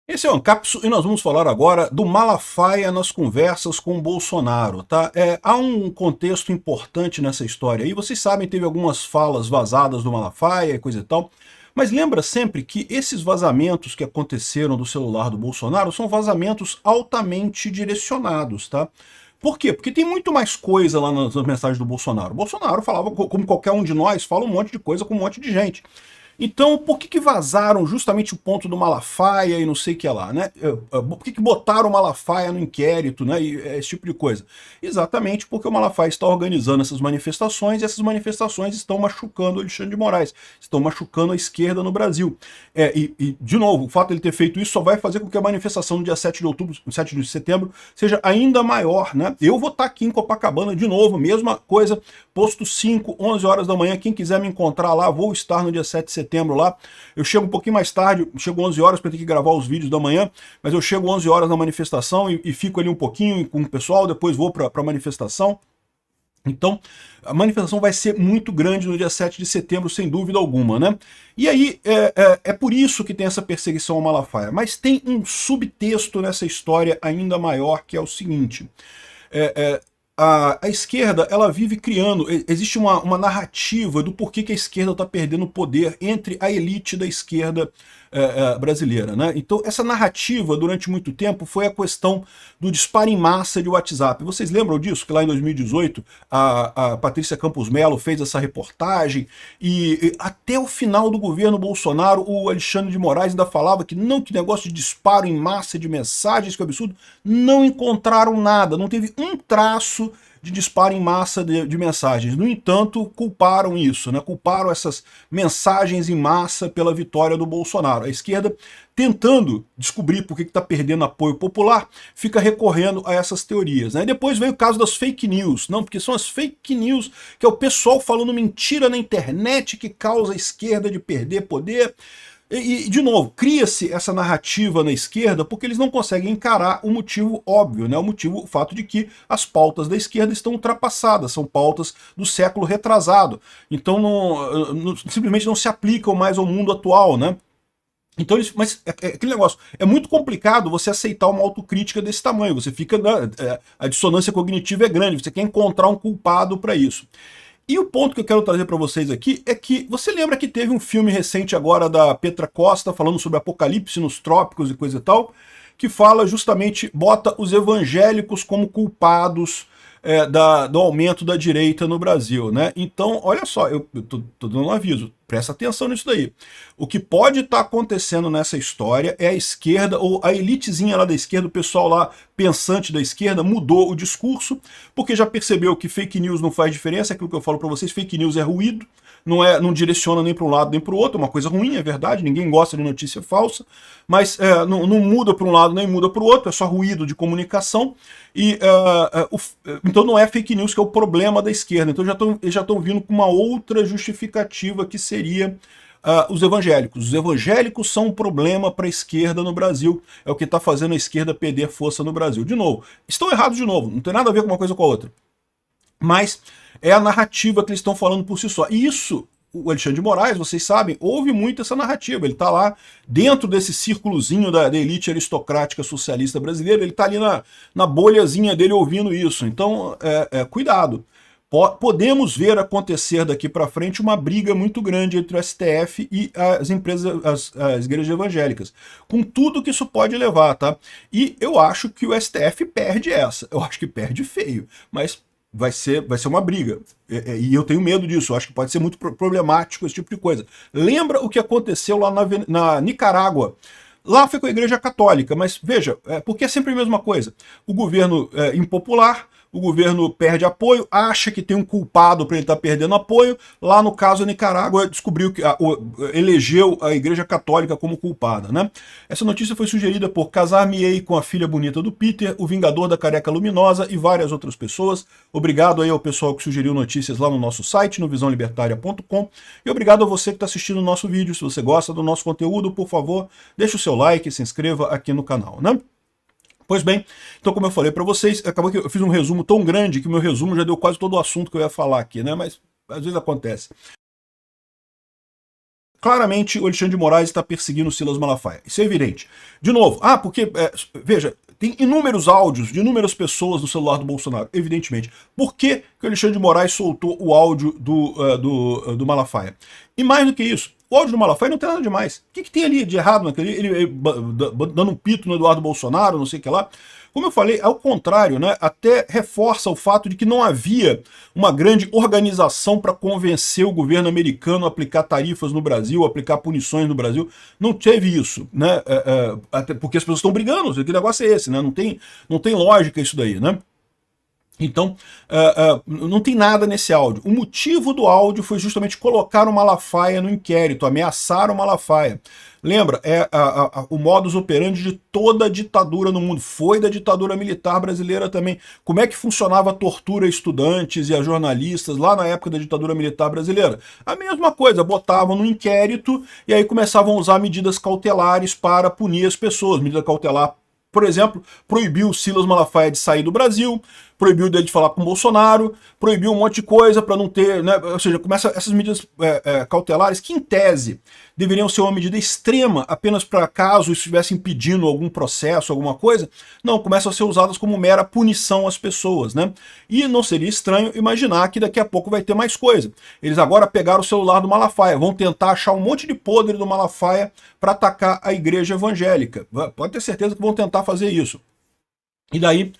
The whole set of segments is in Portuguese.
Esse é o Ancapso e nós vamos falar agora do Malafaia nas conversas com o Bolsonaro, tá? Há um contexto importante nessa história aí. Vocês sabem, teve algumas falas vazadas do Malafaia e coisa e tal, mas lembra sempre que esses vazamentos que aconteceram do celular do Bolsonaro são vazamentos altamente direcionados, tá? Por quê? Porque tem muito mais coisa lá nas mensagens do Bolsonaro. O Bolsonaro falava, como qualquer um de nós, fala um monte de coisa com um monte de gente. Então, por que vazaram justamente o ponto do Malafaia e não sei o que lá, né? Por que botaram o Malafaia no inquérito, né? E esse tipo de coisa? Exatamente porque o Malafaia está organizando essas manifestações e essas manifestações estão machucando o Alexandre de Moraes, estão machucando a esquerda no Brasil. De novo, o fato de ele ter feito isso só vai fazer com que a manifestação no dia 7 de outubro, 7 de setembro, seja ainda maior, né? Eu vou estar aqui em Copacabana de novo, mesma coisa, posto 5, 11 horas da manhã, quem quiser me encontrar lá, vou estar no dia 7 de setembro lá. Eu chego um pouquinho mais tarde, chego 11 horas para ter que gravar os vídeos da manhã, mas eu chego 11 horas na manifestação e fico ali um pouquinho com o pessoal, depois vou para a manifestação. Então, a manifestação vai ser muito grande no dia 7 de setembro, sem dúvida alguma, né? E aí, é por isso que tem essa perseguição ao Malafaia. Mas tem um subtexto nessa história ainda maior, que é o seguinte. A esquerda, ela vive criando, existe uma narrativa do porquê que a esquerda está perdendo poder entre a elite da esquerda brasileira, né? Então, essa narrativa, durante muito tempo, foi a questão do disparo em massa de WhatsApp. Vocês lembram disso? Que lá em 2018, a Patrícia Campos Melo fez essa reportagem e até o final do governo Bolsonaro, o Alexandre de Moraes ainda falava que não, que negócio de disparo em massa de mensagens, que absurdo, não encontraram nada, não teve um traço de disparo em massa de mensagens. No entanto, culparam isso, né? Culparam essas mensagens em massa pela vitória do Bolsonaro. A esquerda, tentando descobrir por que está perdendo apoio popular, fica recorrendo a essas teorias, né? E depois veio o caso das fake news, não, porque são as fake news, que é o pessoal falando mentira na internet que causa a esquerda de perder poder. De novo, cria-se essa narrativa na esquerda porque eles não conseguem encarar o motivo óbvio, né? O fato de que as pautas da esquerda estão ultrapassadas, são pautas do século retrasado. Então simplesmente não se aplicam mais ao mundo atual, né? Então, mas aquele negócio, é muito complicado você aceitar uma autocrítica desse tamanho, você fica, a dissonância cognitiva é grande, você quer encontrar um culpado para isso. E o ponto que eu quero trazer para vocês aqui é que você lembra que teve um filme recente agora da Petra Costa falando sobre apocalipse nos trópicos e coisa e tal, que fala justamente, bota os evangélicos como culpados do aumento da direita no Brasil, né? Então, olha só, eu tô dando um aviso, presta atenção nisso daí. O que pode estar acontecendo nessa história é a esquerda, ou a elitezinha lá da esquerda, o pessoal lá pensante da esquerda, mudou o discurso, porque já percebeu que fake news não faz diferença, é aquilo que eu falo para vocês, fake news é ruído, não direciona nem para um lado nem para o outro, é uma coisa ruim, é verdade, ninguém gosta de notícia falsa, mas não muda para um lado nem muda para o outro, é só ruído de comunicação, então não é fake news que é o problema da esquerda, então já estão vindo com uma outra justificativa que seria os evangélicos. Os evangélicos são um problema para a esquerda no Brasil, é o que está fazendo a esquerda perder força no Brasil. De novo, estão errados de novo, não tem nada a ver com uma coisa com a outra. Mas é a narrativa que eles estão falando por si só. E isso, o Alexandre de Moraes, vocês sabem, ouve muito essa narrativa. Ele está lá dentro desse círculozinho da elite aristocrática socialista brasileira, ele está ali na bolhazinha dele ouvindo isso. Então, cuidado. Podemos ver acontecer daqui para frente uma briga muito grande entre o STF e as empresas, as igrejas evangélicas, com tudo que isso pode levar, tá? E eu acho que o STF perde essa, eu acho que perde feio, mas vai ser uma briga, e eu tenho medo disso, eu acho que pode ser muito problemático esse tipo de coisa. Lembra o que aconteceu lá na Nicarágua? Lá foi com a Igreja Católica, mas veja, porque é sempre a mesma coisa. O governo é impopular, o governo perde apoio, acha que tem um culpado para ele estar perdendo apoio. Lá no caso a Nicarágua descobriu que elegeu a Igreja Católica como culpada, né? Essa notícia foi sugerida por Casar-me-ei com a filha bonita do Peter, o Vingador da Careca Luminosa e várias outras pessoas. Obrigado aí ao pessoal que sugeriu notícias lá no nosso site, no visãolibertaria.com, e obrigado a você que está assistindo o nosso vídeo. Se você gosta do nosso conteúdo, por favor, deixe o seu like e se inscreva aqui no canal, né? Pois bem, então como eu falei para vocês, acabou que eu fiz um resumo tão grande que o meu resumo já deu quase todo o assunto que eu ia falar aqui, né? Mas às vezes acontece. Claramente o Alexandre de Moraes está perseguindo o Silas Malafaia. Isso é evidente. De novo, porque, veja, tem inúmeros áudios de inúmeras pessoas no celular do Bolsonaro, evidentemente. Por que, que o Alexandre de Moraes soltou o áudio do Malafaia? E mais do que isso, o áudio do Malafaia não tem nada demais. O que tem ali de errado naquele? Ele dando um pito no Eduardo Bolsonaro, não sei o que lá. Como eu falei, ao contrário, né, até reforça o fato de que não havia uma grande organização para convencer o governo americano a aplicar tarifas no Brasil, aplicar punições no Brasil. Não teve isso, né? Até porque as pessoas estão brigando, que negócio é esse, né? Não tem lógica isso daí, né? Então, não tem nada nesse áudio. O motivo do áudio foi justamente colocar o Malafaia no inquérito, ameaçar o Malafaia. Lembra, o modus operandi de toda a ditadura no mundo. Foi da ditadura militar brasileira também. Como é que funcionava a tortura a estudantes e a jornalistas lá na época da ditadura militar brasileira? A mesma coisa, botavam no inquérito e aí começavam a usar medidas cautelares para punir as pessoas. Medida cautelar, por exemplo, proibiu o Silas Malafaia de sair do Brasil, proibiu dele de falar com o Bolsonaro, proibiu um monte de coisa para não ter, né? Ou seja, começa essas medidas cautelares que, em tese, deveriam ser uma medida extrema apenas para caso estivesse impedindo algum processo, alguma coisa, não, começam a ser usadas como mera punição às pessoas, né? E não seria estranho imaginar que daqui a pouco vai ter mais coisa. Eles agora pegaram o celular do Malafaia, vão tentar achar um monte de podre do Malafaia para atacar a igreja evangélica. Pode ter certeza que vão tentar fazer isso. E daí,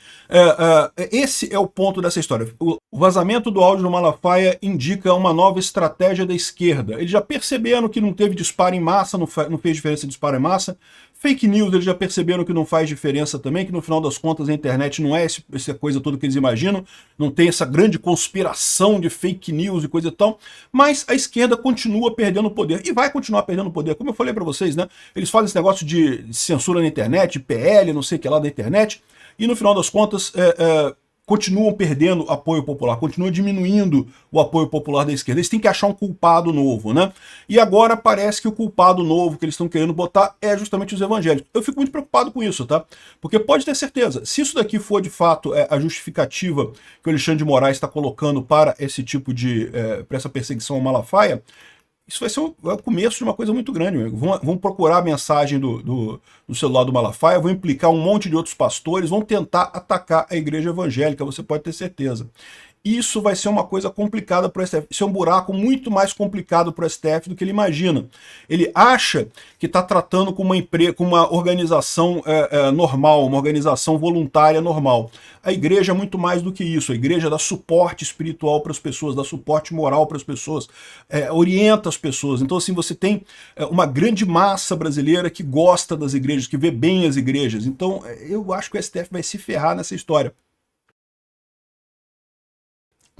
esse é o ponto dessa história. O vazamento do áudio do Malafaia indica uma nova estratégia da esquerda. Eles já perceberam que não teve disparo em massa, não fez diferença disparo em massa. Fake news, eles já perceberam que não faz diferença também, que no final das contas a internet não é essa coisa toda que eles imaginam, não tem essa grande conspiração de fake news e coisa e tal, mas a esquerda continua perdendo poder, e vai continuar perdendo poder. Como eu falei para vocês, né? Eles fazem esse negócio de censura na internet, PL, não sei o que lá da internet, e no final das contas continuam perdendo apoio popular, continuam diminuindo o apoio popular da esquerda. Eles têm que achar um culpado novo, né? E agora parece que o culpado novo que eles estão querendo botar é justamente os evangélicos. Eu fico muito preocupado com isso, tá? Porque pode ter certeza, se isso daqui for de fato a justificativa que o Alexandre de Moraes está colocando para esse tipo de, para essa perseguição ao Malafaia, isso vai ser o começo de uma coisa muito grande. Vão procurar a mensagem do celular do Malafaia, vão implicar um monte de outros pastores, vão tentar atacar a igreja evangélica, você pode ter certeza. Isso vai ser uma coisa complicada para o STF. Isso é um buraco muito mais complicado para o STF do que ele imagina. Ele acha que está tratando com uma organização normal, uma organização voluntária normal. A igreja é muito mais do que isso. A igreja dá suporte espiritual para as pessoas, dá suporte moral para as pessoas, orienta as pessoas. Então, assim, você tem uma grande massa brasileira que gosta das igrejas, que vê bem as igrejas. Então, eu acho que o STF vai se ferrar nessa história.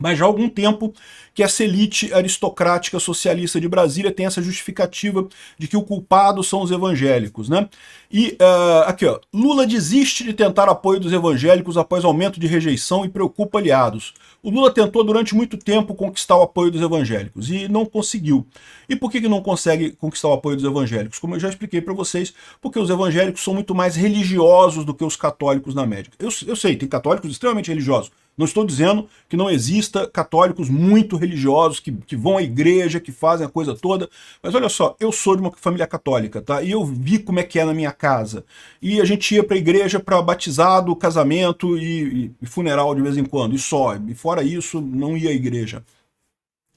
Mas já há algum tempo que essa elite aristocrática socialista de Brasília tem essa justificativa de que o culpado são os evangélicos, né? E aqui, ó, Lula desiste de tentar apoio dos evangélicos após aumento de rejeição e preocupa aliados. O Lula tentou durante muito tempo conquistar o apoio dos evangélicos e não conseguiu. E por que não consegue conquistar o apoio dos evangélicos? Como eu já expliquei para vocês, porque os evangélicos são muito mais religiosos do que os católicos na média. Eu sei, tem católicos extremamente religiosos. Não estou dizendo que não exista católicos muito religiosos, que vão à igreja, que fazem a coisa toda, mas olha só, eu sou de uma família católica, tá? E eu vi como é que é na minha casa. E a gente ia para a igreja para batizado, casamento e funeral de vez em quando, e só. E fora isso, não ia à igreja.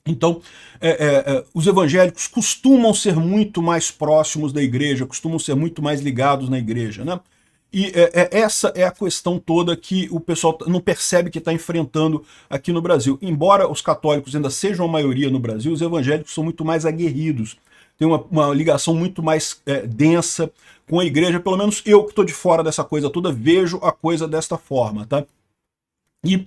Então, os evangélicos costumam ser muito mais próximos da igreja, costumam ser muito mais ligados na igreja, né? E essa é a questão toda que o pessoal não percebe que está enfrentando aqui no Brasil. Embora os católicos ainda sejam a maioria no Brasil, os evangélicos são muito mais aguerridos. Tem uma ligação muito mais densa com a igreja. Pelo menos eu que estou de fora dessa coisa toda, vejo a coisa desta forma, tá? E,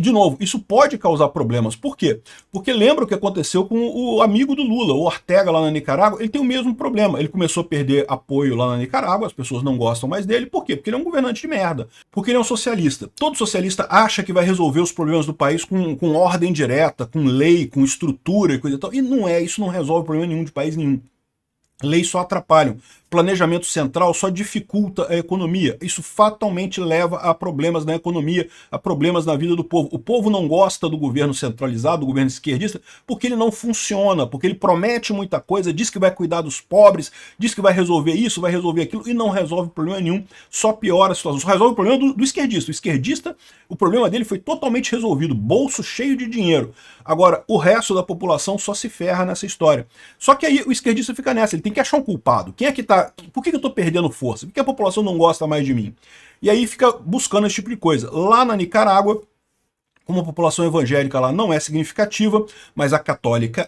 de novo, isso pode causar problemas. Por quê? Porque lembra o que aconteceu com o amigo do Lula, o Ortega, lá na Nicarágua. Ele tem o mesmo problema. Ele começou a perder apoio lá na Nicarágua, as pessoas não gostam mais dele. Por quê? Porque ele é um governante de merda. Porque ele é um socialista. Todo socialista acha que vai resolver os problemas do país com ordem direta, com lei, com estrutura e coisa e tal. E não é, isso não resolve problema nenhum de país nenhum. Leis só atrapalham. Planejamento central só dificulta a economia. Isso fatalmente leva a problemas na economia, a problemas na vida do povo. O povo não gosta do governo centralizado, do governo esquerdista, porque ele não funciona, porque ele promete muita coisa, diz que vai cuidar dos pobres, diz que vai resolver isso, vai resolver aquilo, e não resolve problema nenhum, só piora a situação. Só resolve o problema do esquerdista. O esquerdista, o problema dele foi totalmente resolvido, bolso cheio de dinheiro. Agora, o resto da população só se ferra nessa história. Só que aí o esquerdista fica nessa, ele tem que achar um culpado. Quem é que tá... Por que eu estou perdendo força? Por que a população não gosta mais de mim? E aí fica buscando esse tipo de coisa. Lá na Nicarágua, como a população evangélica lá não é significativa, mas a católica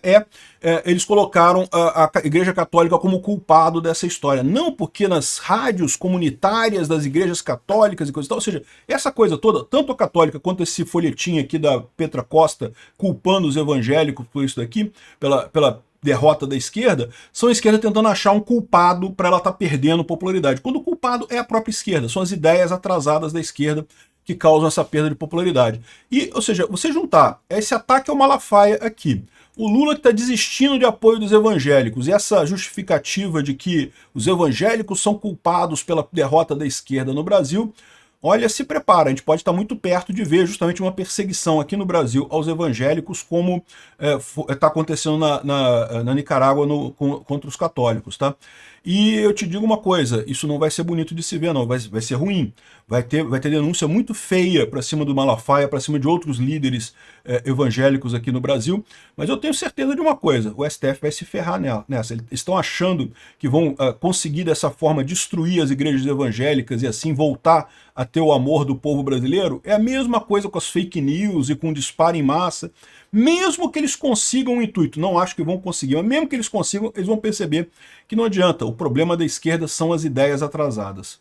eles colocaram a Igreja Católica como culpado dessa história. Não porque nas rádios comunitárias das igrejas católicas e coisa e tal, ou seja, essa coisa toda, tanto a católica quanto esse folhetim aqui da Petra Costa culpando os evangélicos por isso daqui, pela derrota da esquerda, são a esquerda tentando achar um culpado para ela estar perdendo popularidade. Quando o culpado é a própria esquerda, são as ideias atrasadas da esquerda que causam essa perda de popularidade. E, ou seja, você juntar esse ataque ao Malafaia aqui, o Lula que está desistindo de apoio dos evangélicos, e essa justificativa de que os evangélicos são culpados pela derrota da esquerda no Brasil, olha, se prepara, a gente pode estar muito perto de ver justamente uma perseguição aqui no Brasil aos evangélicos, como está acontecendo na Nicarágua contra os católicos, tá? E eu te digo uma coisa, isso não vai ser bonito de se ver, não, vai ser ruim. Vai ter denúncia muito feia para cima do Malafaia, para cima de outros líderes evangélicos aqui no Brasil, mas eu tenho certeza de uma coisa, o STF vai se ferrar nessa. Eles estão achando que vão conseguir dessa forma destruir as igrejas evangélicas e assim voltar a ter o amor do povo brasileiro. É a mesma coisa com as fake news e com o disparo em massa. Mesmo que eles consigam o intuito, não acho que vão conseguir, mas mesmo que eles consigam, eles vão perceber que não adianta. O problema da esquerda são as ideias atrasadas.